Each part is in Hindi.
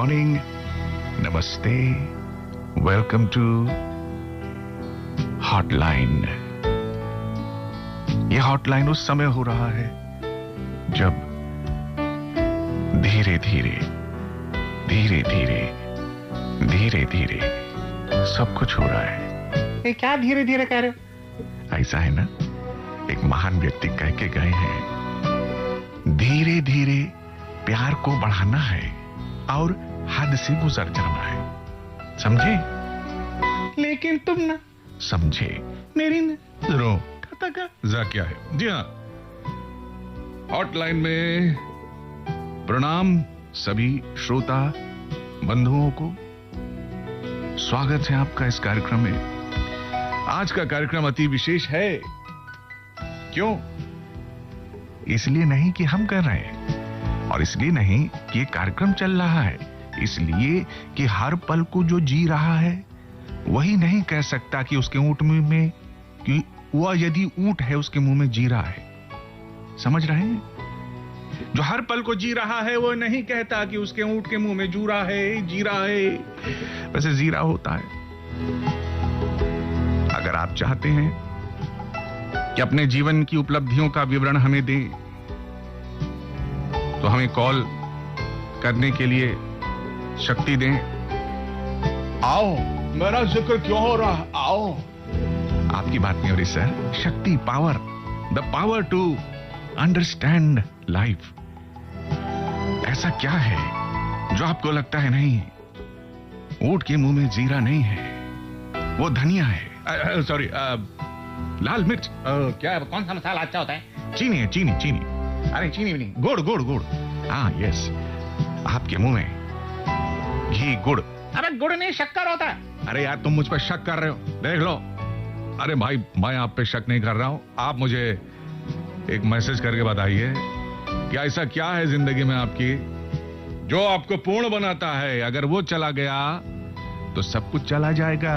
मॉर्निंग, नमस्ते, वेलकम टू हॉटलाइन। यह हॉटलाइन उस समय हो रहा है जब धीरे धीरे धीरे धीरे धीरे धीरे सब कुछ हो रहा है। ये क्या धीरे धीरे कह रहे हो? ऐसा है ना, एक महान व्यक्ति कह के गए हैं, धीरे धीरे प्यार को बढ़ाना है और हद से गुजर जाना है। समझे? लेकिन तुम ना समझे? मेरी न जरूर। खाता का जा क्या है? जी हाँ, हॉटलाइन में प्रणाम सभी श्रोता बंधुओं को। स्वागत है आपका इस कार्यक्रम में। आज का कार्यक्रम अति विशेष है। क्यों? इसलिए नहीं कि हम कर रहे हैं, और इसलिए नहीं कि ये कार्यक्रम चल रहा है, इसलिए कि हर पल को जो जी रहा है वही नहीं कह सकता कि उसके ऊंट मुंह में, कि वह यदि ऊंट है उसके मुंह में जी रहा है। समझ रहे हैं? जो हर पल को जी रहा है वो नहीं कहता कि उसके ऊंट के मुंह में जूरा है, जीरा है। वैसे जीरा होता है। अगर आप चाहते हैं कि अपने जीवन की उपलब्धियों का विवरण हमें दें, तो हमें कॉल करने के लिए शक्ति दें। आओ, मेरा जिक्र क्यों हो रहा? आओ। आपकी बात नहीं हो रही सर। शक्ति, power, the power to understand life. ऐसा क्या है जो आपको लगता है नहीं, ऊंट के मुंह में जीरा नहीं है, वो धनिया है, सॉरी लाल मिर्च। क्या कौन सा मसाला अच्छा होता है? चीनी है, चीनी चीनी। अरे चीनी भी नहीं, गुड़ गुड़ गुड़। हाँ यस, आपके मुंह में घी गुड़। अबे गुड़ नहीं, शक्कर होता है। अरे यार, तुम मुझ पर शक कर रहे हो, देख लो। अरे भाई, मैं आप पे शक नहीं कर रहा हूं। आप मुझे एक मैसेज करके बताइए कि ऐसा क्या है जिंदगी में आपकी जो आपको पूर्ण बनाता है। अगर वो चला गया तो सब कुछ चला जाएगा।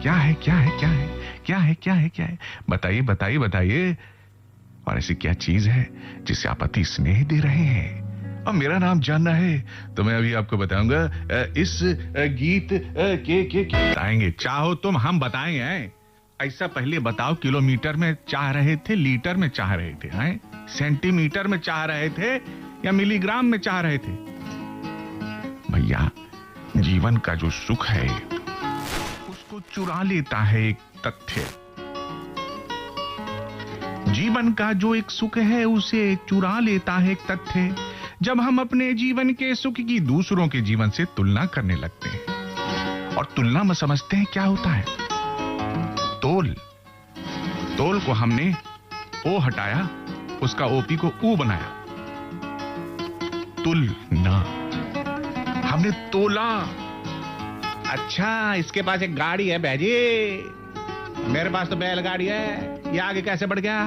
क्या है, क्या है, क्या है, क्या है, क्या है, क्या है? बताइए बताइए बताइए। और ऐसी क्या चीज है जिसे आप अति स्नेह दे रहे हैं? और मेरा नाम जानना है तो मैं अभी आपको बताऊंगा। इस गीत के बताएंगे। चाहो तुम हम बताएंगे। ऐसा पहले बताओ, किलोमीटर में चाह रहे थे, लीटर में चाह रहे थे, हैं? सेंटीमीटर में चाह रहे थे या मिलीग्राम में चाह रहे थे? भैया, जीवन का जो सुख है उसको चुरा लेता है एक तथ्य। जीवन का जो एक सुख है उसे चुरा लेता है एक तथ्य। जब हम अपने जीवन के सुख की दूसरों के जीवन से तुलना करने लगते हैं, और तुलना में समझते हैं क्या होता है? तोल। तोल को हमने ओ हटाया, उसका ओपी को ऊ बनाया। तुलना। हमने तोला। अच्छा, इसके पास एक गाड़ी है बैजी, मेरे पास तो बैलगाड़ी है, ये आगे कैसे बढ़ गया?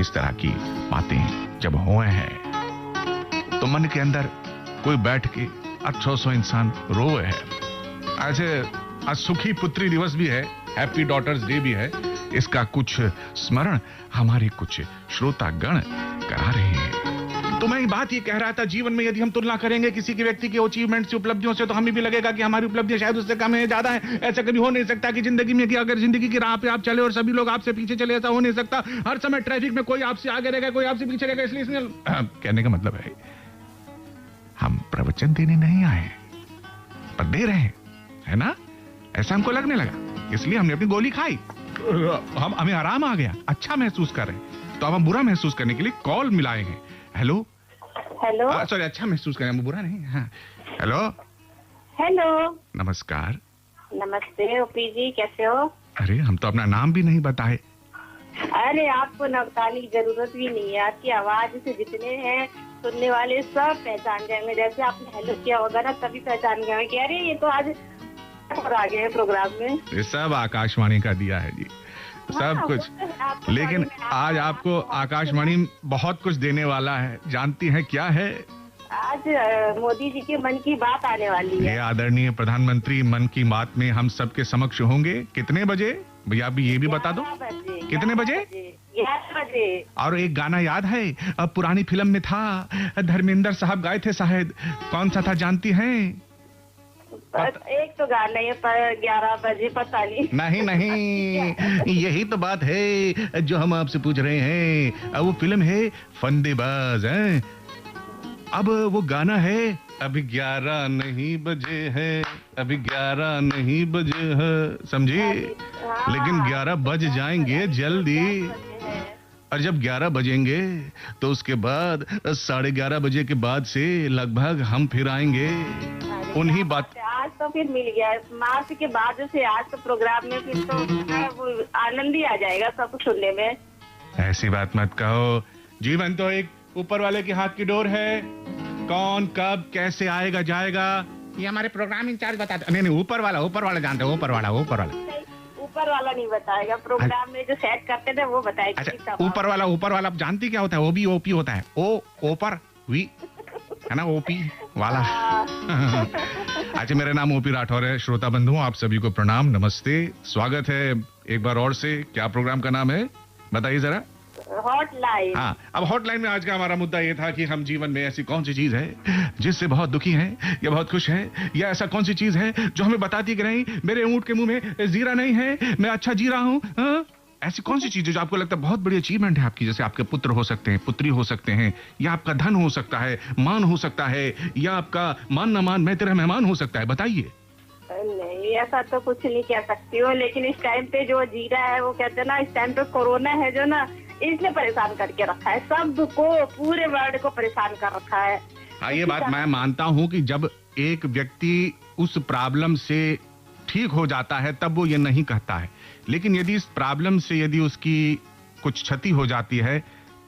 इस तरह की बातें जब हुए हैं तो मन के अंदर कोई बैठ के 800 इंसान रोए है। ऐसे आज सुखी पुत्री दिवस भी है, हैप्पी डॉटर्स डे भी है। इसका कुछ स्मरण हमारे कुछ श्रोतागण करा रहे हैं। तो मैं बात ये कह रहा था, जीवन में यदि हम तुलना करेंगे किसी के व्यक्ति के अचीवमेंट से, उपलब्धियों से, तो हमें भी लगेगा कि हमारी उपलब्धियां शायद उससे कम है, ज्यादा है। ऐसा कभी हो नहीं सकता कि जिंदगी में, कि अगर जिंदगी की राह पे आप चले और सभी लोग आपसे पीछे चले, ऐसा हो नहीं सकता। हर समय ट्रैफिक में कोई आपसे आगे रहेगा, कोई आपसे पीछे रहेगा। इसलिए कहने का मतलब हम प्रवचन देने नहीं आए, पर दे रहे हैं, है ना? ऐसा हमको लगने लगा, इसलिए हमने अपनी गोली खाई। हमें आराम आ गया, अच्छा महसूस कर रहे हैं। तो अब हम बुरा महसूस करने के लिए कॉल मिलाए हैं। हेलो हेलो, सॉरी, अच्छा महसूस करें, हम बुरा नहीं। हाँ, हेलो हेलो, नमस्कार। नमस्ते ओपी जी, कैसे हो? अरे, हम तो अपना नाम भी नहीं बताए। अरे, आपको न बताने की जरूरत भी नहीं है। आपकी आवाज से जितने हैं सुनने वाले सब पहचान जाएंगे। जैसे आपने हेलो किया होगा ना, तभी पहचान गए कि अरे ये तो आज और आ गए हैं प्रोग्राम में। ये सब आकाशवाणी का दिया है जी, सब कुछ। लेकिन आज आपको आकाशवाणी बहुत कुछ देने वाला है। जानती हैं क्या है? आज मोदी जी के मन की बात आने वाली है। ये आदरणीय प्रधानमंत्री मन की बात में हम सबके समक्ष होंगे। कितने बजे भैया, अभी ये भी बता दो। कितने बजे? 11 बजे। और एक गाना याद है, अब पुरानी फिल्म में था, धर्मेंद्र साहब गाए थे शायद, कौन सा था जानती हैं? बस एक तो गाना है पर 11 बजे पता नहीं। नहीं नहीं, यही तो बात है जो हम आपसे पूछ रहे हैं। अब वो फिल्म है फंदेबाज है। अब वो गाना है, अभी 11 नहीं बजे है, अभी 11 नहीं बजे है, समझी? हाँ, लेकिन 11 बज जाएंगे जल्दी। और जब 11 बजेंगे तो उसके बाद 11:30 बजे के बाद से लगभग हम फिर आएंगे उन्हीं बात। आज तो फिर मिल गया, मार्च के बाद से आज तो प्रोग्राम में फिर तो वो आनंद ही आ जाएगा सब कुछ सुनने में। ऐसी बात मत कहो, जीवन तो एक ऊपर वाले के हाथ की डोर है। कौन कब कैसे आएगा जाएगा ये हमारे प्रोग्राम इंचार्ज बताते। नहीं नहीं, ऊपर वाला जानते हो, ऊपर वाला ऊपर वाला नहीं बताएगा, प्रोग्राम में जो सेट करते थे वो बताएगा। अच्छा, ऊपर वाला आप जानती क्या होता है? ओबी ओपी होता है, ओ ऊपर वी है ना, ओपी वाला। अच्छा, मेरा नाम ओपी राठौर है। श्रोता बंधुओं, आप सभी को प्रणाम, नमस्ते, स्वागत है एक बार और से। क्या प्रोग्राम का नाम है बताइए जरा? हॉटलाइन। हाँ, अब हॉटलाइन में आज का हमारा मुद्दा ये था कि हम जीवन में ऐसी कौन सी चीज है जिससे बहुत दुखी हैं या बहुत खुश हैं, या ऐसा कौन सी चीज है जो हमें बताती कि नहीं मेरे ऊंट के मुंह में जीरा नहीं है, मैं अच्छा जी रहा हूँ। हाँ? ऐसी कौन सी चीज है जो आपको लगता है बहुत बड़ी अचीवमेंट है आपकी? जैसे आपके पुत्र हो सकते हैं, पुत्री हो सकते हैं, या आपका धन हो सकता है, मान हो सकता है, या आपका मान न मान मैं तेरा मेहमान हो सकता है। बताइए। नहीं, ऐसा तो कुछ नहीं कह सकती हूँ, लेकिन इस टाइम पे जो जी रहा है वो कहते हैं ना, इस टाइम पे कोरोना है जो ना, इसने परेशान करके रखा है, सबको, पूरे वर्ल्ड को परेशान कर रखा है। हाँ, ये बात मैं मानता हूँ कि जब एक व्यक्ति उस प्रॉब्लम से ठीक हो जाता है तब वो ये नहीं कहता है, लेकिन यदि इस प्रॉब्लम से यदि उसकी कुछ क्षति हो जाती है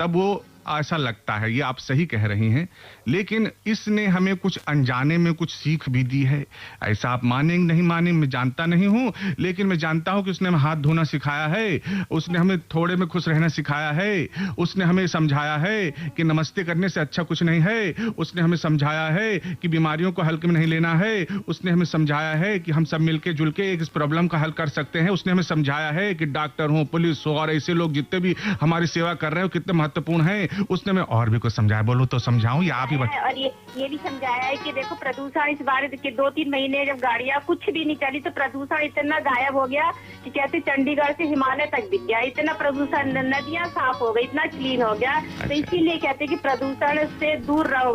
तब वो ऐसा लगता है। ये आप सही कह रही हैं, लेकिन इसने हमें कुछ अनजाने में कुछ सीख भी दी है। ऐसा आप मानेंगे नहीं मानेंगे मैं जानता नहीं हूं, लेकिन मैं जानता हूं कि उसने हमें हाथ धोना सिखाया है, उसने हमें थोड़े में खुश रहना सिखाया है, उसने हमें समझाया है कि नमस्ते करने से अच्छा कुछ नहीं है, उसने हमें समझाया है कि बीमारियों को हल्के में नहीं लेना है, उसने हमें समझाया है कि हम सब मिलके जुल के इस प्रॉब्लम का हल कर सकते हैं, उसने हमें समझाया है कि डॉक्टर हो, पुलिस हो और ऐसे लोग जितने भी हमारी सेवा कर रहे हो कितने महत्वपूर्ण हैं। उसने मैं और भी कुछ समझाया, बोलो तो समझाऊं या आप ही बता? और ये भी समझाया है कि देखो प्रदूषण इस बार के 2-3 महीने जब गाड़ियां कुछ भी नहीं चली तो प्रदूषण इतना गायब हो गया कि कहते चंडीगढ़ से हिमालय तक दिख गया, इतना प्रदूषण, नदियां साफ हो गई, इतना क्लीन हो गया। अच्छा। तो इसीलिए कहते कि प्रदूषण से दूर रहो।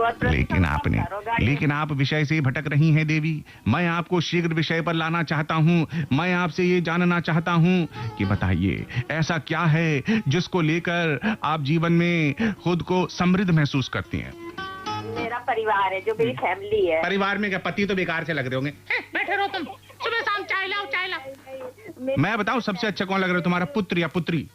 लेकिन आप विषय से भटक रही हैं देवी। मैं आपको शीघ्र विषय पर लाना चाहता हूँ। मैं आपसे ये जानना चाहता हूँ कि बताइए ऐसा क्या है जिसको लेकर आप जीवन में खुद को समृद्ध महसूस करती हैं? मेरा परिवार है, जो मेरी फैमिली है। परिवार में क्या पति तो बेकार से लग रहे होंगे? बैठे रहो तुम, सुबह शाम चाय लाओ चाय लाओ। मैं बताऊं सबसे अच्छा कौन लग रहा है, तुम्हारा पुत्र या पुत्री?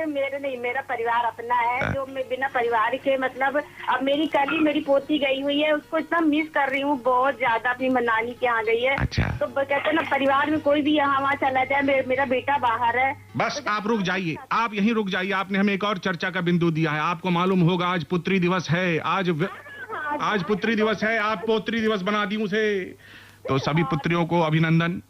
मेरे नहीं, मेरा परिवार अपना है, जो मैं बिना परिवार के, मतलब अब मेरी कल ही मेरी पोती गई हुई है, उसको इतना मिस कर रही हूँ बहुत ज्यादा, अपनी नानी के यहाँ गई है। अच्छा। तो कहते हैं ना, परिवार में कोई भी यहाँ वहाँ चला जाए, मेरा बेटा बाहर है। बस आप रुक जाइए, आप यहीं रुक जाइए। आपने हमें एक और चर्चा का बिंदु दिया है। आपको मालूम होगा आज पुत्री दिवस है, आज पुत्री दिवस है, आप पोत्री दिवस बना दी उसे। तो सभी पुत्रियों को अभिनंदन।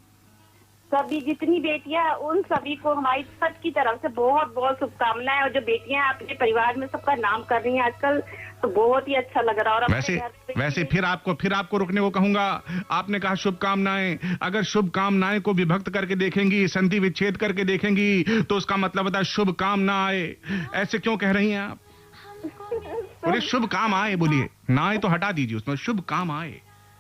सभी जितनी बेटियां, उन सभी को हमारी सबकी तरफ से बहुत बहुत शुभकामनाएं। और जो बेटियां अपने परिवार में सबका नाम कर रही हैं आजकल, तो बहुत ही अच्छा लग रहा है। और वैसे फिर आपको रुकने को कहूंगा। आपने कहा शुभकामनाएं, अगर शुभकामनाएं को विभक्त करके देखेंगी, संधि विच्छेद करके देखेंगी, तो उसका मतलब होता है शुभकामनाएं। ऐसे क्यों कह रही हैं आप? बोलिए शुभ काम आए, बोलिए ना आए तो हटा दीजिए, उसमें शुभ काम आए।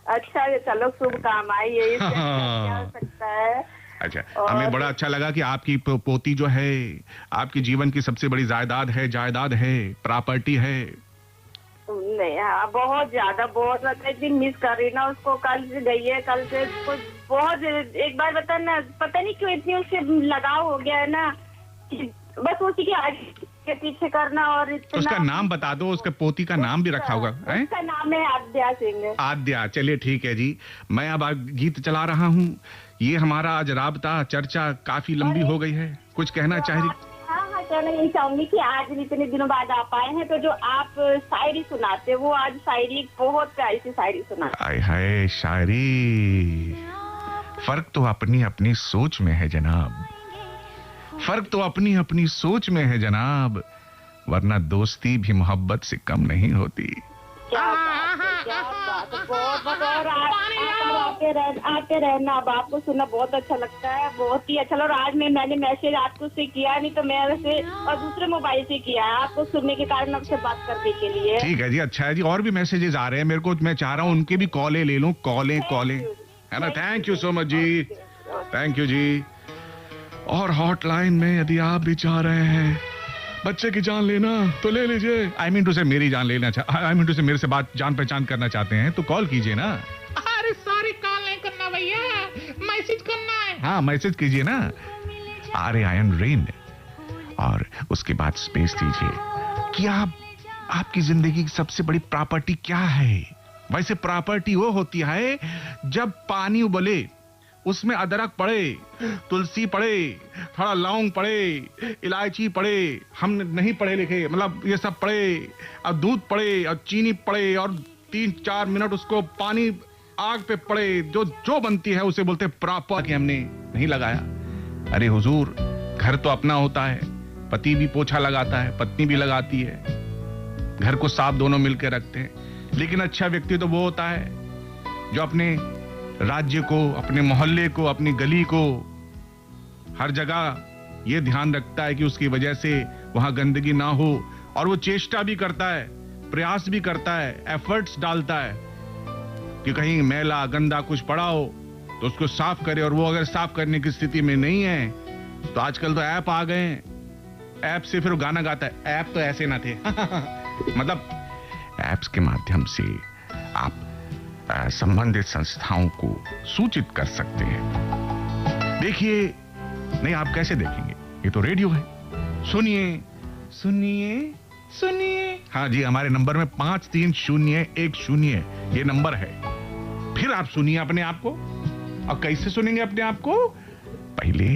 अच्छा, चलो शुभ काम आए, यही क्या हो सकता है। अच्छा, हमें बड़ा अच्छा लगा कि आपकी पोती जो है आपकी जीवन की सबसे बड़ी जायदाद है, प्रॉपर्टी है। नहीं, हाँ, बहुत ज्यादा, बहुत इतनी मिस कर रही ना उसको। कल से गई है, कल से बहुत, एक बार बता ना, पता नहीं क्यों इतनी उससे लगाव हो गया है ना, बस उसी के आगे के पीछे करना। और तो उसका नाम बता दो, उसके पोती का नाम भी रखा होगा। उसका नाम है आद्या सिंह। आद्या, चलिए ठीक है जी। मैं अब गीत चला रहा हूँ। ये हमारा आज राबता चर्चा काफी लंबी हो गई है, कुछ कहना चाह रही? हाँ, कहना यही चाहूंगी कि आज इतने दिनों बाद आप आए हैं, तो जो आप शायरी सुनाते वो आज शायरी, बहुत प्यारी सी शायरी सुनाते। आय हाय, शायरी, फर्क तो अपनी अपनी सोच में है जनाब। फर्क तो अपनी अपनी सोच में है जनाब, वरना दोस्ती भी मोहब्बत से कम नहीं होती। क्या बात है, बहुत और आते रहना। अब आपको सुनना बहुत अच्छा लगता है, बहुत ही अच्छा लगा। और आज मैंने मैसेज आपको से किया, नहीं तो मैं वैसे और दूसरे मोबाइल से किया है, आपको सुनने के कारण आपसे बात करने के लिए। ठीक है जी, अच्छा है जी। और भी मैसेजेस आ रहे हैं मेरे को, मैं चाह रहा हूँ उनके भी कॉलें ले लूं। कॉलें है ना। थैंक यू सो मच जी, थैंक यू जी। और हॉटलाइन में यदि आप भी चाह रहे हैं बच्चे की जान लेना तो ले लीजिए। आई मीन टू से मेरी जान लेना, आई मीन टू से मेरे से बात जान पहचान करना चाहते हैं तो कॉल कीजिए ना। अरे सॉरी, कॉल नहीं करना भैया, मैसेज करना है। हाँ, मैसेज कीजिए ना, RAIN और उसके बाद स्पेस दीजिए कि आपकी जिंदगी की सबसे बड़ी प्रॉपर्टी क्या है। वैसे प्रॉपर्टी वो होती है जब पानी उबले, उसमें अदरक पड़े, तुलसी पड़े, थोड़ा लौंग पड़े, इलायची पड़े, हम नहीं पढ़े लिखे, मतलब ये सब पड़े, और दूध पड़े और चीनी पड़े, और 3-4 मिनट उसको पानी आग पे पड़े, जो बनती है उसे बोलते प्रॉपर। कि हमने नहीं लगाया। अरे हुजूर, घर तो अपना होता है, पति भी पोछा लगाता है, पत्नी भी लगाती है, घर को साफ दोनों मिलकर रखते हैं। लेकिन अच्छा व्यक्ति तो वो होता है जो अपने राज्य को, अपने मोहल्ले को, अपनी गली को, हर जगह ये ध्यान रखता है कि उसकी वजह से वहां गंदगी ना हो, और वो चेष्टा भी करता है, प्रयास भी करता है, एफर्ट्स डालता है कि कहीं मैला गंदा कुछ पड़ा हो तो उसको साफ करे। और वो अगर साफ करने की स्थिति में नहीं है तो आजकल तो ऐप आ गए हैं, ऐप से फिर वो गाना गाता है। ऐप तो ऐसे ना थे मतलब ऐप्स के माध्यम से आप संबंधित संस्थाओं को सूचित कर सकते हैं। देखिए, नहीं आप कैसे देखेंगे, ये तो रेडियो है। सुनिए सुनिए सुनिए। हाँ जी, हमारे नंबर में 5301 ये नंबर है। फिर आप सुनिए अपने आप को। और कैसे सुनेंगे अपने आप को? पहले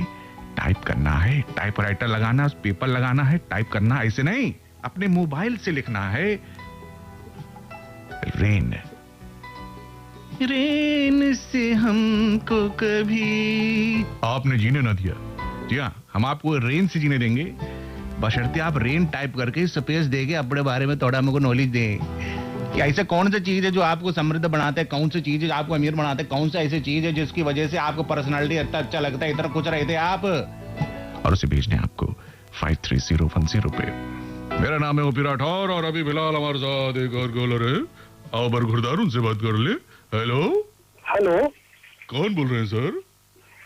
टाइप करना है, टाइपराइटर लगाना, पेपर लगाना है, टाइप करना, ऐसे नहीं, अपने मोबाइल से लिखना है रेन। रेन से हमको कभी आपने जीने ना दिया। जी हाँ, हम आपको रेन से जीने देंगे, बशर्ते आप रेन टाइप करके स्पेस देके अपने बारे में थोड़ा हमको नॉलेज दें कि ऐसा कौन सा चीज है जो आपको समृद्ध बनाता है, कौन सी चीज है जो आपको अमीर बनाता है, कौन सा ऐसी चीज है जिसकी वजह से आपको पर्सनालिटी इतना अच्छा लगता है, इतना कुछ रहते आप, और उसे भेजने आपको 53010 पे। मेरा नाम है ओपी राठौर और अभी फिलहाल हमारे साथ एक और कॉलर है। आओ बरखुरदार, उनसे बात कर ले। हेलो हेलो, कौन बोल रहे हैं सर?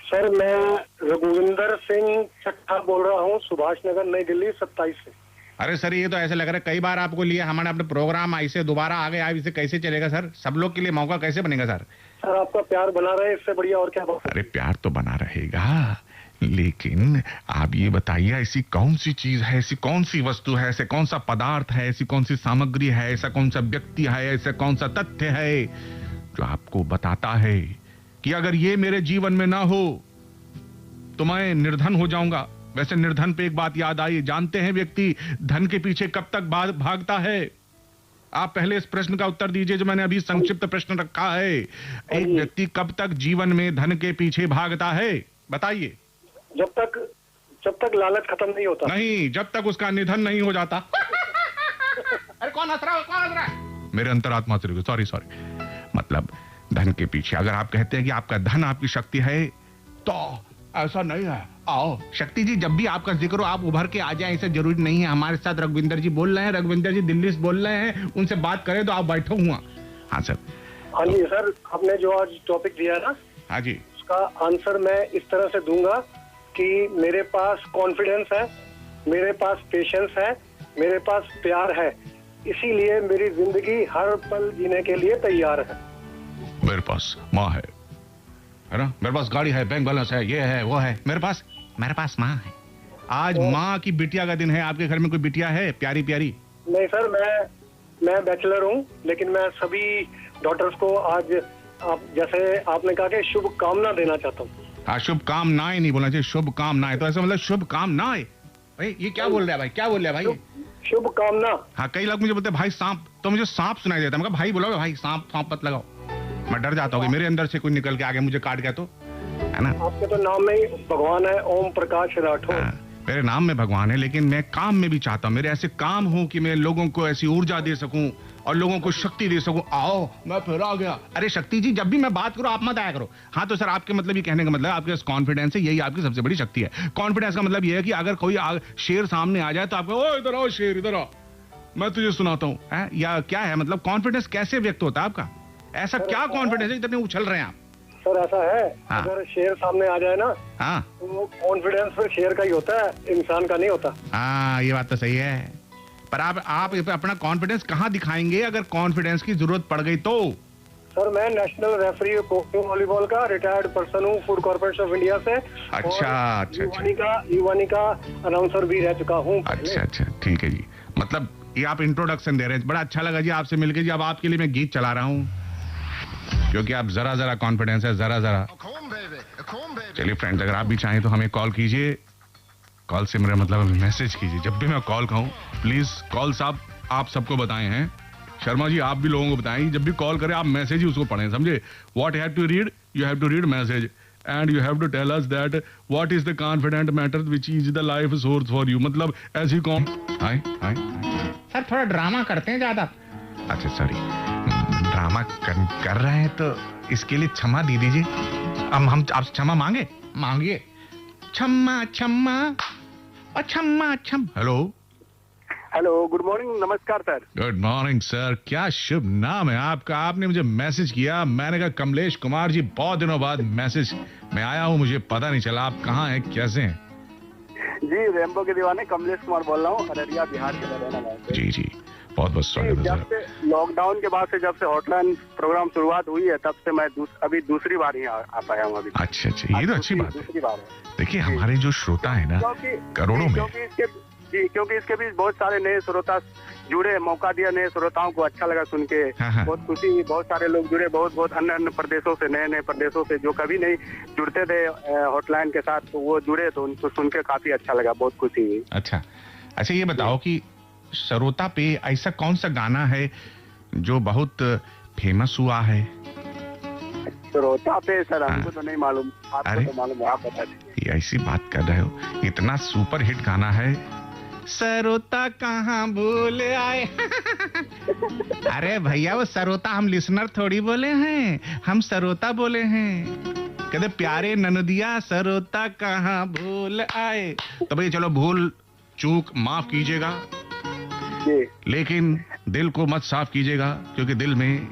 सर मैं रघुविंदर सिंह चट्टा बोल रहा हूँ, सुभाष नगर, नई दिल्ली 27 से। अरे सर, ये तो ऐसे लग रहा है कई बार आपको लिए हमारे अपने प्रोग्राम ऐसे दोबारा आ गए, आप इसे कैसे चलेगा सर? सब लोग के लिए मौका कैसे बनेगा सर? सर आपका प्यार बना रहे, इससे बढ़िया और क्या बात। अरे प्यार तो बना रहेगा, लेकिन आप ये बताइए ऐसी कौन सी चीज है, ऐसी कौन सी वस्तु है, ऐसे कौन सा पदार्थ है, ऐसी कौन सी सामग्री है, ऐसा कौन सा व्यक्ति है, ऐसा कौन सा तथ्य है जो आपको बताता है कि अगर ये मेरे जीवन में ना हो तो मैं निर्धन हो जाऊंगा। वैसे निर्धन पे एक बात याद आई, जानते हैं व्यक्ति धन के पीछे कब तक भागता है? आप पहले इस प्रश्न का उत्तर दीजिए जो मैंने अभी संक्षिप्त प्रश्न रखा है। एक व्यक्ति कब तक जीवन में धन के पीछे भागता है, बताइए? जब तक लालच खत्म नहीं होता। नहीं, जब तक उसका निधन नहीं हो जाता। अरे कौन हंस रहा है, कौन हंस रहा है? मेरे अंतरात्मा से, सॉरी मतलब धन के पीछे, अगर आप कहते हैं कि आपका धन आपकी शक्ति है तो ऐसा नहीं है। आओ शक्ति जी, जब भी आपका जिक्र हो आप उभर के आ जाएं, ऐसा जरूरी नहीं है। हमारे साथ रघुविंदर जी बोल रहे हैं, रघुविंदर जी दिल्ली से बोल रहे हैं, उनसे बात करें तो आप बैठो हुआ। हाँ सर। हाँ जी सर, आपने जो आज टॉपिक दिया ना, हाँ जी, उसका आंसर मैं इस तरह से दूंगा कि मेरे पास कॉन्फिडेंस है, मेरे पास पेशेंस है, मेरे पास प्यार है, इसीलिए मेरी जिंदगी हर पल जीने के लिए तैयार है। मेरे पास माँ है ना, मेरे पास गाड़ी है, बैंक बैलेंस है, ये है वो है, मेरे पास माँ है। आज माँ की बिटिया का दिन है। आपके घर में कोई बिटिया है प्यारी प्यारी? नहीं सर, मैं बैचलर हूँ, लेकिन मैं सभी डॉटर्स को आज आप जैसे आपने कहा कि शुभ कामना देना चाहता हूँ। हाँ, शुभ कामनाएं नहीं बोलना चाहिए, शुभ कामनाएं। तो ऐसा मतलब शुभ कामनाएं। भाई ये क्या बोल रहा है भाई, क्या बोल रहा है भाई? शुभ कामना। हाँ, कई लोग मुझे बोलते हैं भाई सांप, तो मुझे सांप सुनाई देता है। मैं कहा भाई बोलोगे भाई सांप मत लगाओ, मैं डर जाता हूँ कि मेरे अंदर से कोई निकल के आगे मुझे काट गया तो, है ना? आपके तो नाम में ही भगवान है, ओम प्रकाश राठौर। मेरे नाम में भगवान है, लेकिन मैं काम में भी चाहता हूँ, मेरे ऐसे काम हो कि मैं लोगों को ऐसी ऊर्जा दे सकूं और लोगों को शक्ति दे सकूं। आओ मैं फिर आ गया। अरे शक्ति जी, जब भी मैं बात करूं आप मत आया करो। हाँ तो सर आपके मतलब ये कहने का मतलब आपके पास कॉन्फिडेंस है, यही आपकी सबसे बड़ी शक्ति है। कॉन्फिडेंस का मतलब ये है कि अगर कोई शेर सामने आ जाए तो आपको ओ इधर आओ शेर, इधर आओ मैं तुझे सुनाता हूँ, या क्या है मतलब कॉन्फिडेंस कैसे व्यक्त होता है आपका? ऐसा क्या कॉन्फिडेंस है इतने उछल रहे हैं आप? सर ऐसा है, हाँ। अगर शेर सामने आ जाए ना, हाँ तो वो कॉन्फिडेंस फिर शेर का ही होता है, इंसान का नहीं होता। हाँ ये बात तो सही है, पर आप अपना कॉन्फिडेंस कहाँ दिखाएंगे अगर कॉन्फिडेंस की जरूरत पड़ गई तो? सर मैं नेशनल रेफरी वॉलीबॉल का रिटायर्ड पर्सन हूँ, फूड कॉर्पोरेशन ऑफ इंडिया से। अच्छा, युवानी का अनाउंसर भी रह चुका हूँ। अच्छा ठीक है जी। मतलब ये आप इंट्रोडक्शन दे रहे हैं, बड़ा अच्छा लगा जी आपसे मिलकर जी। अब आपके लिए मैं गीत चला रहा हूँ क्योंकि आप जरा कॉन्फिडेंस है, जरा। चलिए फ्रेंड्स, अगर आप भी चाहें तो हमें कॉल कीजिए। कॉल से मेरा मतलब मैसेज कीजिए। जब भी मैं कॉल कहूँ प्लीज कॉल साहब आप सबको बताए हैं, शर्मा जी आप भी लोगों को बताएं, जब भी कॉल करें आप मैसेज ही उसको पढ़ें, समझे? What have to read, you have to read message and you have to tell us that what is the confident matter which is the life source for you. मतलब ऐसी कौन हाय सर थोड़ा ड्रामा करते हैं ज्यादा। अच्छा सॉरी, ड्रामा कर रहे हैं तो इसके लिए क्षमा दे दीजिए। हम आपसे क्षमा मांगिए। क्षमा और क्षमा। हेलो, गुड मॉर्निंग, नमस्कार सर। गुड मॉर्निंग सर, क्या शुभ नाम है आपका? आपने मुझे मैसेज किया, मैंने कहा कमलेश कुमार जी बहुत दिनों बाद मैसेज में आया हूँ, मुझे पता नहीं चला आप कहाँ हैं, कैसे हैं? जी रेम्बो के दीवाने कमलेश कुमार बोल रहा हूँ, अररिया बिहार के रहने वाला हूं। जी बहुत स्वागत है जब सर। से लॉकडाउन के बाद से जब से हॉटलाइन प्रोग्राम शुरुआत हुई है तब से मैं अभी दूसरी बार ही आ पाया हूँ अभी। अच्छा ये तो अच्छी बात है। दूसरी बार है। देखिए हमारे जो श्रोता है ना करोड़ों में, क्योंकि इसके बीच बहुत सारे नए श्रोता जुड़े, मौका दिया नए श्रोताओं को, अच्छा लगा सुन के। हाँ। बहुत खुशी, बहुत सारे लोग जुड़े, बहुत अन्य प्रदेशों से, नए प्रदेशों से जो कभी नहीं जुड़ते थे हॉटलाइन के साथ, तो वो जुड़े, तो उनको सुन के काफी अच्छा लगा, बहुत खुशी हुई। अच्छा ये बताओ कि श्रोता पे ऐसा कौन सा गाना है जो बहुत फेमस हुआ है? श्रोता पे सर हमको तो नहीं मालूम, आपको तो मालूम है, आप बता दीजिए। ऐसी बात कर रहे हो, इतना सुपर हिट गाना है सरोता कहाँ भूल आए। अरे भैया वो सरोता हम लिसनर थोड़ी बोले हैं, हम सरोता बोले हैं। कहते प्यारे ननदिया सरोता कहाँ भूल आए। तो भैया चलो भूल चूक माफ कीजिएगा, लेकिन दिल को मत साफ कीजिएगा, क्योंकि दिल में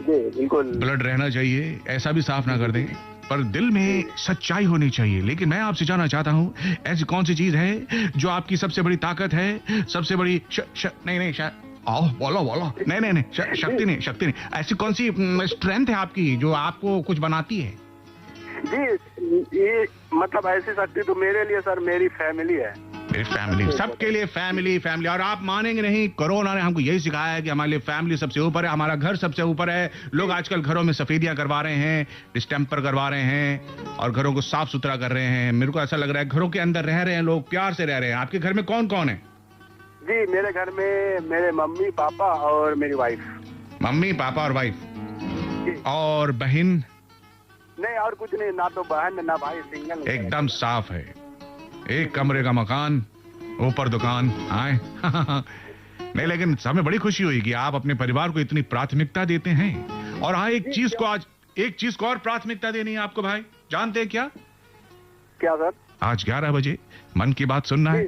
बिल्कुल ब्लड रहना चाहिए, ऐसा भी साफ ना कर दें, पर दिल में सच्चाई होनी चाहिए। लेकिन मैं आपसे जानना चाहता हूँ ऐसी कौन सी चीज है जो आपकी सबसे बड़ी ताकत है, सबसे बड़ी नहीं आओ बोलो नहीं शक्ति नहीं, ऐसी कौन सी स्ट्रेंथ है आपकी जो आपको कुछ बनाती है? जी ये मतलब ऐसी शक्ति तो मेरे लिए सर मेरी फैमिली है। मेरी फैमिली, सबके लिए फैमिली। और आप मानेंगे नहीं, कोरोना ने हमको यही सिखाया है कि हमारे लिए फैमिली सबसे ऊपर है, हमारा घर सबसे ऊपर है। लोग आजकल घरों में सफेदियां करवा रहे हैं, डिस्टेम्पर करवा रहे हैं और घरों को साफ सुथरा कर रहे हैं। मेरे को ऐसा लग रहा है घरों के अंदर रह रहे हैं लोग, प्यार से रह रहे हैं। आपके घर में कौन कौन है? जी मेरे घर में मेरे मम्मी पापा और मेरी वाइफ। मम्मी पापा और वाइफ, और बहन? नहीं और कुछ नहीं, ना तो बहन ना भाई, सिंगल। एकदम साफ है, एक कमरे का मकान, ऊपर दुकान। आए नहीं, लेकिन हमें बड़ी खुशी हुई कि आप अपने परिवार को इतनी प्राथमिकता देते हैं। और हाँ एक चीज को और प्राथमिकता देनी है आपको भाई, जानते हैं क्या सर? आज 11 बजे मन की बात सुनना है।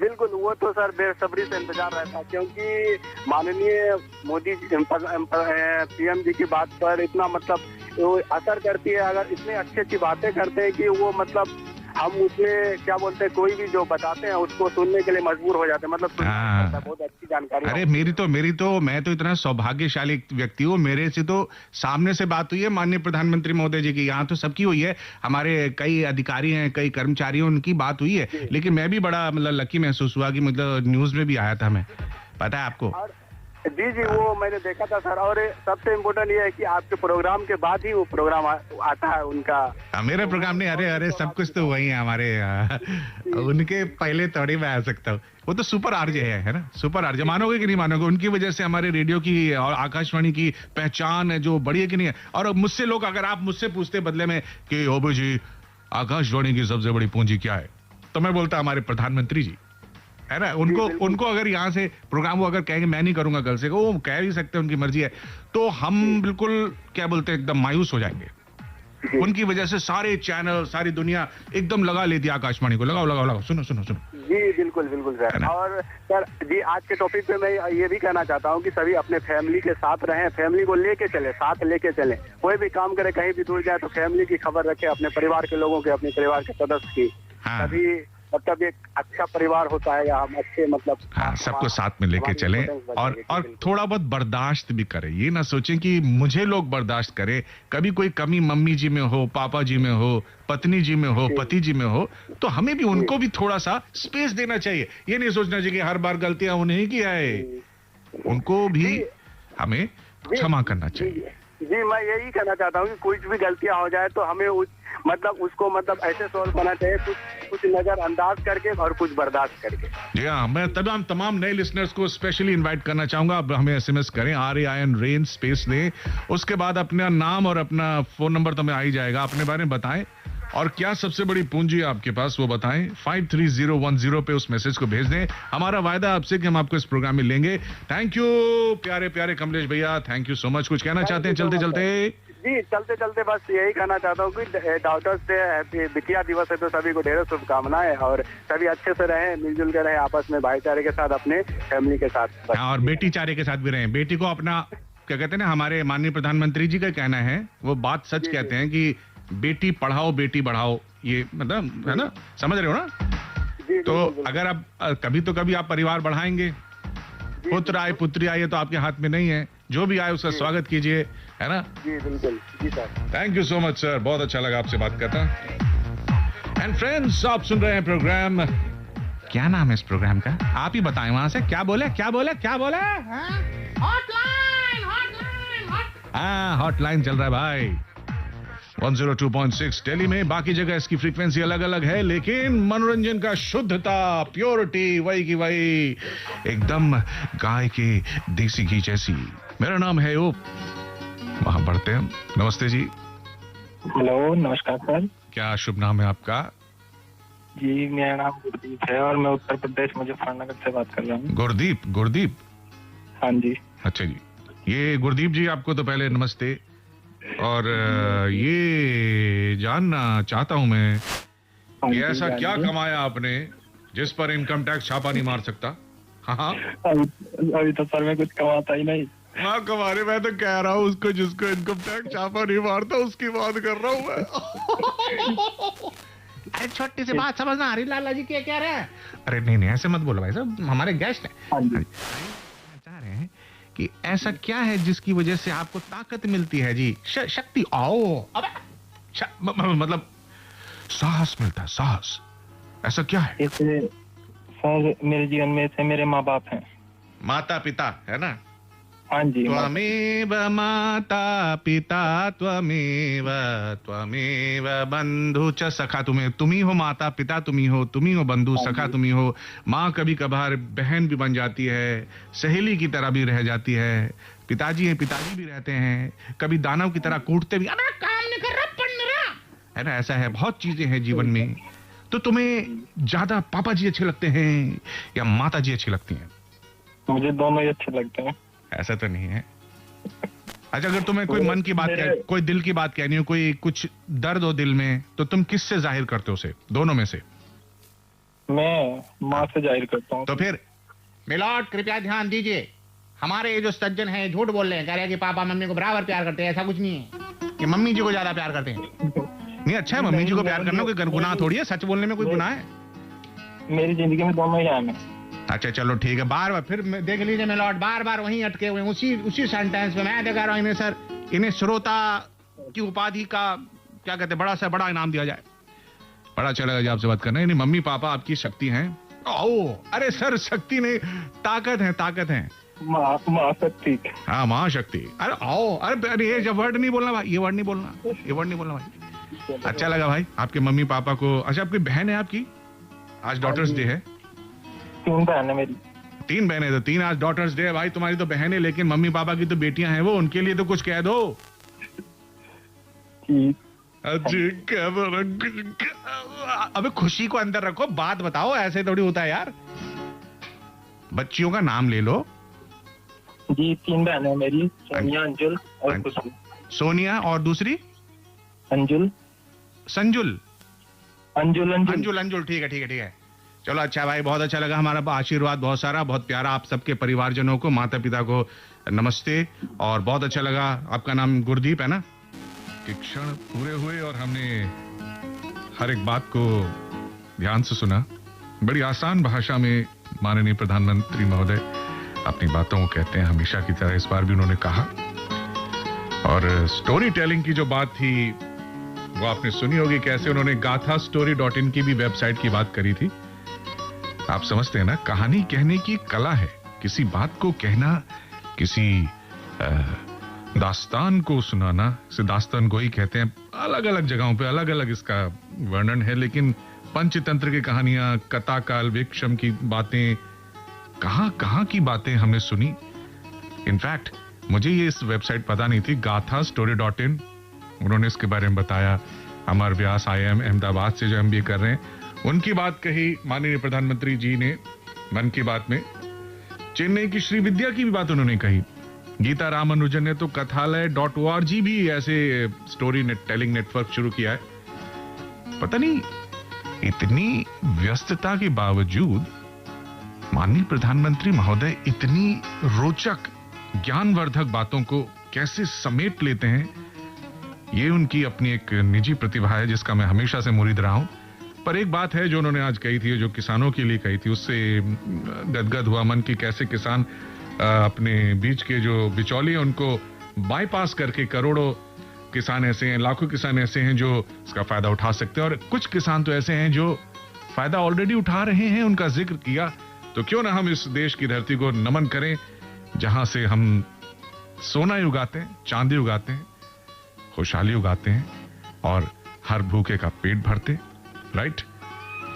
बिल्कुल, वो तो सर बेसब्री से इंतजार रहता, क्योंकि माननीय मोदी पीएम जी की बात पर इतना मतलब वो असर करती है। अगर इतनी अच्छी बातें करते हैं कि वो मतलब हम उसमें क्या बोलते हैं, कोई भी जो बताते हैं उसको सुनने के लिए मजबूर हो जाते हैं, मतलब बहुत अच्छी जानकारी। अरे मेरी तो मैं तो इतना सौभाग्यशाली व्यक्ति हूँ, मेरे से तो सामने से बात हुई है माननीय प्रधानमंत्री महोदय जी की, यहाँ तो सबकी हुई है, हमारे कई अधिकारी हैं, कई कर्मचारी हैं, उनकी बात हुई है। लेकिन मैं भी बड़ा मतलब लकी महसूस हुआ कि मतलब न्यूज में भी आया था, मैं पता है आपको। जी वो मैंने देखा था सर। और सबसे इम्पोर्टेंट ये है कि आपके प्रोग्राम के बाद ही वो प्रोग्राम आता है उनका। मेरे प्रोग्राम नहीं, अरे सब कुछ तो वही है हमारे, उनके पहले थोड़ी मैं आ सकता हूँ। वो तो सुपर आरजे है ना, सुपर आरजे। मानोगे कि नहीं मानोगे, उनकी वजह से हमारे रेडियो की और आकाशवाणी की पहचान है जो बड़ी है कि नहीं है। और मुझसे लोग, अगर आप मुझसे पूछते बदले में कि ओबू जी आकाशवाणी की सबसे बड़ी पूंजी क्या है, तो मैं बोलता हमारे प्रधानमंत्री जी, है ना, उनको अगर यहाँ से प्रोग्राम वो अगर कहेंगे मैं नहीं करूंगा कल से, वो कह भी सकते हैं, उनकी मर्जी है, तो हम बिल्कुल क्या बोलते हैं एकदम मायूस हो जाएंगे। उनकी वजह से सारे चैनल, सारी दुनिया एकदम लगा लेती है आकाशवाणी को। लगाओ, सुनो। जी बिल्कुल सर। और सर जी, आज के टॉपिक पे मैं ये भी कहना चाहता हूँ कि सभी अपने फैमिली के साथ रहें, फैमिली को साथ लेके चले। कोई भी काम करे, कहीं भी दूर जाए तो फैमिली की खबर रखे, अपने परिवार के लोगों के, अपने परिवार के सदस्य की। हाँ। तभी मतलब एक अच्छा परिवार होता है, या हम अच्छे मतलब हाँ, सबको साथ में लेके चलें और थोड़ा बहुत बर्दाश्त भी करें। ये ना सोचें कि मुझे लोग बर्दाश्त करें। कभी कोई कमी मम्मी जी में हो, पापा जी में हो, पत्नी जी में हो, पति जी में हो, तो हमें भी उनको भी थोड़ा सा स्पेस देना चाहिए। ये नहीं सोचना चाहिए कि हर बार गलतियां उन्हें की आए, उनको भी हमें क्षमा करना चाहिए। जी, मैं यही कहना चाहता हूँ कि कुछ भी गलतियां हो जाए तो हमें उसको ऐसे सॉल्व करना चाहिए, कुछ नजरअंदाज करके और कुछ बर्दाश्त करके। जी हाँ, मैं तमाम नए लिसनर्स को स्पेशली इनवाइट करना चाहूंगा। अब हमें एसएमएस करें, RAIN रेन स्पेस दें, उसके बाद अपना नाम और अपना फोन नंबर तो हमें आ ही जाएगा, अपने बारे में बताएं और क्या सबसे बड़ी पूंजी है आपके पास वो बताएं। 53010 पे उस मैसेज को भेज दें। हमारा वायदा आपसे कि हम आपको इस प्रोग्राम में लेंगे। थैंक यू प्यारे कमलेश भैया, थैंक यू सो मच। कुछ कहना चाहते हैं चलते जी, चलते बस यही कहना चाहता हूँ कि डॉक्टर्स डे, बिटिया दिवस है, तो सभी को ढेरों शुभकामनाएं और सभी अच्छे से रहें, मिलजुल कर रहें, आपस में भाईचारे के साथ, अपने फैमिली के साथ और बेटी चारे के साथ भी रहें। बेटी को अपना क्या कहते हैं ना, हमारे माननीय प्रधानमंत्री जी का कहना है, वो बात सच कहते हैं कि बेटी पढ़ाओ बेटी बढ़ाओ। ये मतलब है ना, समझ रहे हो ना? तो अगर आप कभी आप परिवार बढ़ाएंगे, पुत्र आए पुत्री आए तो आपके हाथ में नहीं है, जो भी आए उसका स्वागत कीजिए, है ना? जी बिल्कुल। जी sir, thank you so much sir, बहुत अच्छा लगा आपसे बात करना। एंड फ्रेंड्स, आप सुन रहे हैं प्रोग्राम, क्या नाम है इस प्रोग्राम का? आप ही बताएं वहां से। क्या बोले? हॉटलाइन चल रहा है भाई 102.6 दिल्ली में। बाकी जगह इसकी फ्रीक्वेंसी अलग अलग है, लेकिन मनोरंजन का शुद्धता, प्योरिटी वही की वही, एकदम गाय के देसी घी जैसी। मेरा नाम है ओप। वहां बढ़ते हैं। नमस्ते जी। हेलो, नमस्कार सर। क्या शुभ नाम है आपका? जी, मेरा नाम गुरदीप है और मैं उत्तर प्रदेश मुजफ्फरनगर से बात कर रहा हूँ। गुरदीप। हाँ जी। अच्छा जी, ये गुरदीप जी, आपको तो पहले नमस्ते। और ये जानना चाहता हूं मैं कि ऐसा क्या कमाया आपने जिस पर इनकम टैक्स छापा नहीं मार सकता? हाँ, अभी तो सर मैं कुछ कमाता ही नहीं। हाँ, कमाने मैं तो कह रहा हूँ उसको जिसको इनकम टैक्स छापा नहीं मारता, उसकी बात कर रहा हूँ मैं। अरे छोटी सी बात समझना, हरी लाला जी क्या कह रहे हैं? अरे नहीं ऐसे मत बोलो भाई साहब, हमारे गेस्ट हैं। चाह रहे हैं कि ऐसा क्या है जिसकी वजह से आपको ताकत मिलती है जी, शक्ति, मतलब साहस मिलता है, साहस, ऐसा क्या है? सर, मेरे जीवन में से मेरे माँ बाप हैं। माता पिता है ना? हाँ जी। त्वमेव माता पिता त्वमेव बंधु च सखा। तुम ही हो माता पिता, तुम ही हो बंधु, सखा तुम ही हो। माँ कभी कभार बहन भी बन जाती है, सहेली की तरह भी रह जाती है। पिताजी भी रहते हैं, कभी दानव की तरह कूटते भी, अरे काम नहीं कर रहा, पढ़ नहीं रहा, है ना? ऐसा है, बहुत चीजें हैं जीवन में। तो तुम्हें ज्यादा पापा जी अच्छे लगते हैं या माता जी अच्छी लगती हैं? मुझे दोनों ही अच्छे लगते हैं। ऐसा तो नहीं है। अच्छा, अगर तुम्हें कोई मन की बात कोई दिल की बात कहनी हो, कोई कुछ दर्द हो दिल में, तो तुम किससे जाहिर करते हो उसे, दोनों में से? मैं माँ से जाहिर करता हूँ। तो फिर मिलॉर्ड कृपया ध्यान दीजिए, हमारे ये जो सज्जन हैं झूठ बोल रहे हैं, कह रहे हैं कि पापा मम्मी को बराबर प्यार करते हैं। ऐसा कुछ नहीं है कि मम्मी जी को ज्यादा प्यार करते हैं। नहीं, अच्छा है, मम्मी जी को प्यार करना कोई गुनाह थोड़ी है, सच बोलने में कोई गुनाह है? मेरी जिंदगी में दोनों ही आए हैं। अच्छा चलो ठीक है, बार फिर देख लीजिए मिलॉर्ड, बार वहीं अटके हुए उसी सेंटेंस में। मैं देखा रहा हूँ इन्हें सर, इन्हें श्रोता की उपाधि का क्या कहते हैं, बड़ा से बड़ा इनाम दिया जाए। बड़ा अच्छा लगा जी आपसे बात करना। यानी मम्मी पापा आपकी शक्ति हैं। अरे सर, शक्ति नहीं, ताकत है। महाशक्ति। हाँ, महाशक्ति। अरे ये जब वर्ड नहीं बोलना भाई, ये वर्ड नहीं बोलना भाई। अच्छा लगा भाई आपके मम्मी पापा को। अच्छा, आपकी बहन है आपकी? आज डॉटर्स डे है। 3 बहन है मेरी। 3 बहनें, तो 3 आज डॉटर्स डे है भाई। तुम्हारी तो बहन है, लेकिन मम्मी पापा की तो बेटियां हैं वो, उनके लिए तो कुछ कह दो। अबे खुशी को अंदर रखो, बात बताओ, ऐसे थोड़ी होता है यार। बच्चियों का नाम ले लो। जी 3 बहनें हैं मेरी, सोनिया, अंजुल और खुशबू। सोनिया और दूसरी अंजुल। संजुल। अंजुल अंजुल अंजुल अंजुल, ठीक है ठीक है ठीक है। चलो अच्छा भाई, बहुत अच्छा लगा, हमारा आशीर्वाद बहुत सारा, बहुत प्यारा। आप सबके परिवारजनों को, माता पिता को नमस्ते, और बहुत अच्छा लगा। आपका नाम गुरदीप है ना? कि क्षण पूरे हुए और हमने हर एक बात को ध्यान से सुना। बड़ी आसान भाषा में माननीय प्रधानमंत्री महोदय अपनी बातों को कहते हैं, हमेशा की तरह इस बार भी उन्होंने कहा। और स्टोरी टेलिंग की जो बात थी वो आपने सुनी होगी, कैसे उन्होंने गाथाstory.in की भी वेबसाइट की बात करी थी। आप समझते हैं ना, कहानी कहने की कला है, किसी बात को कहना, किसी दास्तान को सुनाना, इसे दास्तान गोई कहते हैं। अलग अलग जगहों पे अलग अलग इसका वर्णन है, लेकिन पंचतंत्र की कहानियां, कथाकाल वृक्षम की बातें, कहां की बातें हमने सुनी। इनफैक्ट मुझे ये इस वेबसाइट पता नहीं थी, गाथाstory.in, उन्होंने इसके बारे में बताया। अमर व्यास IIM अहमदाबाद से जो MBA कर रहे हैं, उनकी बात कही माननीय प्रधानमंत्री जी ने मन की बात में। चेन्नई की श्री विद्या की भी बात उन्होंने कही। गीता रामानुजन ने तो कथालय.org भी ऐसे स्टोरी टेलिंग नेटवर्क शुरू किया है। पता नहीं इतनी व्यस्तता के बावजूद माननीय प्रधानमंत्री महोदय इतनी रोचक ज्ञानवर्धक बातों को कैसे समेट लेते हैं। ये उनकी अपनी एक निजी प्रतिभा है, जिसका मैं हमेशा से मुरीद रहा हूं। पर एक बात है जो उन्होंने आज कही थी, जो किसानों के लिए कही थी, उससे गदगद हुआ मन की कैसे किसान अपने बीच के जो बिचौलिए उनको बाईपास करके करोड़ों किसान ऐसे हैं, लाखों किसान ऐसे हैं जो इसका फायदा उठा सकते हैं, और कुछ किसान तो ऐसे हैं जो फायदा ऑलरेडी उठा रहे हैं। उनका जिक्र किया, तो क्यों ना हम इस देश की धरती को नमन करें, जहां से हम सोना उगाते हैं, चांदी उगाते हैं, खुशहाली उगाते हैं, और हर भूखे का पेट भरते, राइट?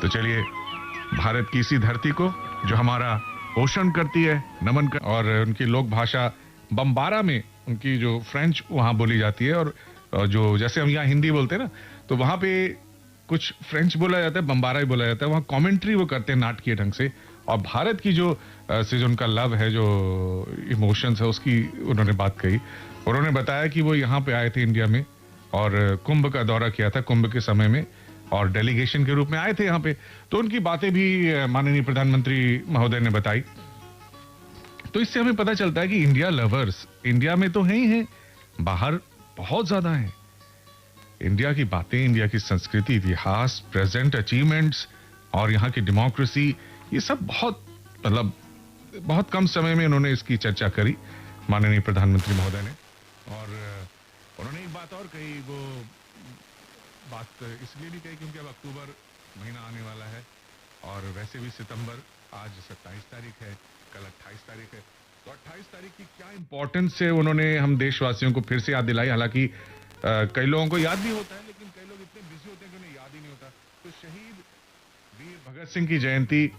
तो चलिए भारत की इसी धरती को, जो हमारा पोषण करती है, नमन कर। और उनकी लोक भाषा बम्बारा में, उनकी जो फ्रेंच वहां बोली जाती है, और जो जैसे हम यहाँ हिंदी बोलते हैं ना, तो वहां पे कुछ फ्रेंच बोला जाता है, बम्बारा ही बोला जाता है। वहां कमेंट्री वो करते हैं नाटकीय ढंग से। और भारत की जो उनका लव है, जो इमोशंस है, उसकी उन्होंने बात कही। उन्होंने बताया कि वो यहाँ पे आए थे इंडिया में, और कुंभ का दौरा किया था, कुंभ के समय में, और डेलीगेशन के रूप में आए थे यहाँ पे। तो उनकी बातें भी माननीय प्रधानमंत्री महोदय ने बताई। तो इससे हमें पता चलता है कि इंडिया लवर्स इंडिया में तो है ही हैं, बाहर बहुत ज्यादा हैं। इंडिया की बातें, इंडिया की संस्कृति, इतिहास, प्रेजेंट अचीवमेंट्स और यहाँ की डेमोक्रेसी, ये सब बहुत कम समय में उन्होंने इसकी चर्चा करी माननीय प्रधानमंत्री महोदय ने। और उन्होंने एक बात और कही, वो बात इसलिए भी कही क्योंकि अब अक्टूबर महीना आने वाला है, और वैसे भी सितंबर, आज 27 तारीख है, कल 28 तारीख है। तो 28 तारीख की क्या इंपॉर्टेंस है, उन्होंने हम देशवासियों को फिर से याद दिलाई। हालांकि कई लोगों को याद भी होता है, लेकिन कई लोग इतने बिजी होते हैं कि उन्हें याद ही नहीं होता। तो शहीद वीर भगत सिंह की जयंती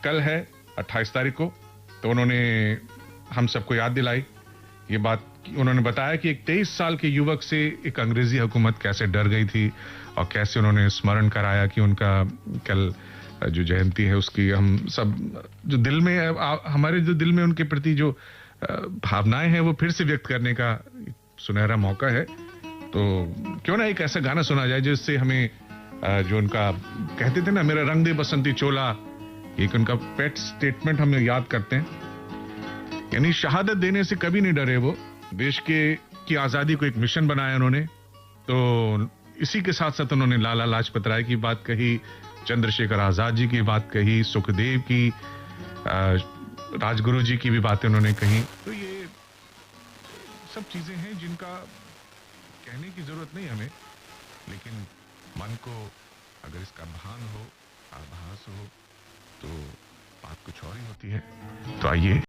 कल है 28 तारीख को, तो उन्होंने हम सबको याद दिलाई ये बात। उन्होंने बताया कि एक 23 साल के युवक से एक अंग्रेजी हुकूमत कैसे डर गई थी, और कैसे उन्होंने स्मरण कराया कि उनका कल जो जयंती है, उसकी हम सब जो दिल में, हमारे जो दिल में उनके प्रति जो भावनाएं हैं, वो फिर से व्यक्त करने का सुनहरा मौका है। तो क्यों ना एक ऐसा गाना सुना जाए जिससे हमें जो उनका कहते थे ना, मेरा रंग दे बसंती चोला, एक उनका पेट स्टेटमेंट हम याद करते हैं। यानी शहादत देने से कभी नहीं डरे वो, देश की आजादी को एक मिशन बनाया उन्होंने। तो इसी के साथ साथ उन्होंने लाला लाजपत राय की बात कही, चंद्रशेखर आजाद जी की बात कही, सुखदेव की, राजगुरु जी की भी बातें उन्होंने कही। तो ये सब चीजें हैं जिनका कहने की जरूरत नहीं हमें, लेकिन मन को अगर इसका भान हो, आभास हो, तो बात कुछ और ही होती है। तो आइए